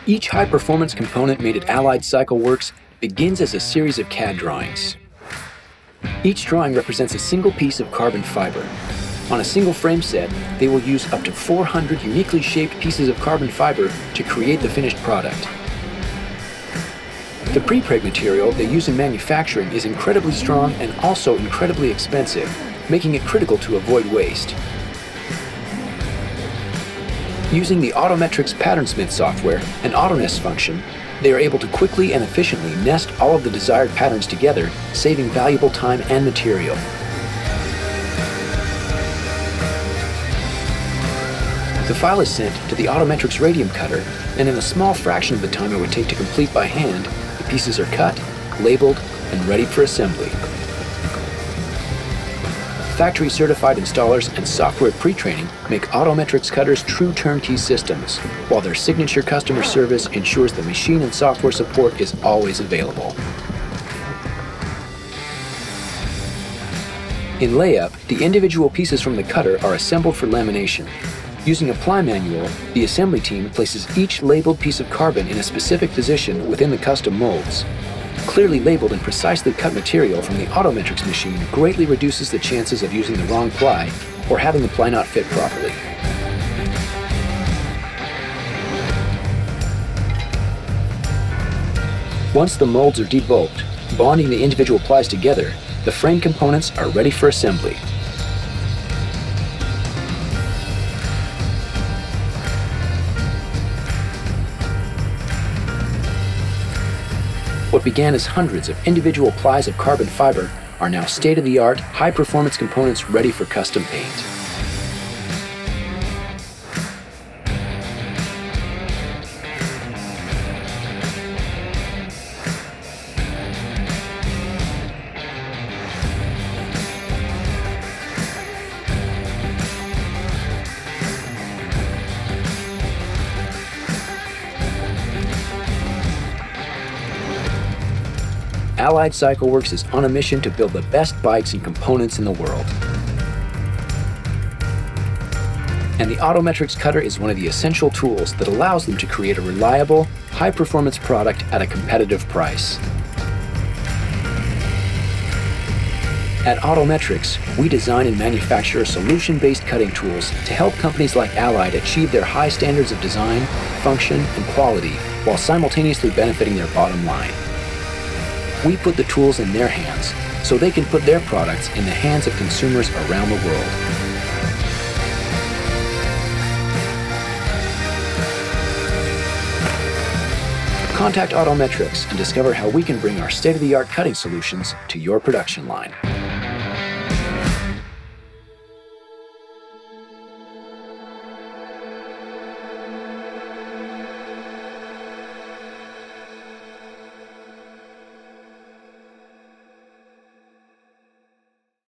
Each high-performance component made at Allied Cycle Works begins as a series of CAD drawings. Each drawing represents a single piece of carbon fiber. On a single frame set, they will use up to 400 uniquely shaped pieces of carbon fiber to create the finished product. The prepreg material they use in manufacturing is incredibly strong and also incredibly expensive, making it critical to avoid waste. Using the Autometrix PatternSmith software and AutoNest function, they are able to quickly and efficiently nest all of the desired patterns together, saving valuable time and material. The file is sent to the Autometrix Radium cutter, and in a small fraction of the time it would take to complete by hand, the pieces are cut, labeled, and ready for assembly. Factory-certified installers and software pre-training make Autometrix cutters true turnkey systems, while their signature customer service ensures the machine and software support is always available. In layup, the individual pieces from the cutter are assembled for lamination. Using a ply manual, the assembly team places each labeled piece of carbon in a specific position within the custom molds. Clearly labeled and precisely cut material from the Autometrix machine greatly reduces the chances of using the wrong ply or having the ply not fit properly. Once the molds are debulked, bonding the individual plies together, the frame components are ready for assembly. What began as hundreds of individual plies of carbon fiber are now state-of-the-art, high-performance components ready for custom paint. Allied Cycle Works is on a mission to build the best bikes and components in the world. And the Autometrix cutter is one of the essential tools that allows them to create a reliable, high-performance product at a competitive price. At Autometrix, we design and manufacture solution-based cutting tools to help companies like Allied achieve their high standards of design, function, and quality while simultaneously benefiting their bottom line. We put the tools in their hands so they can put their products in the hands of consumers around the world. Contact Autometrix and discover how we can bring our state-of-the-art cutting solutions to your production line.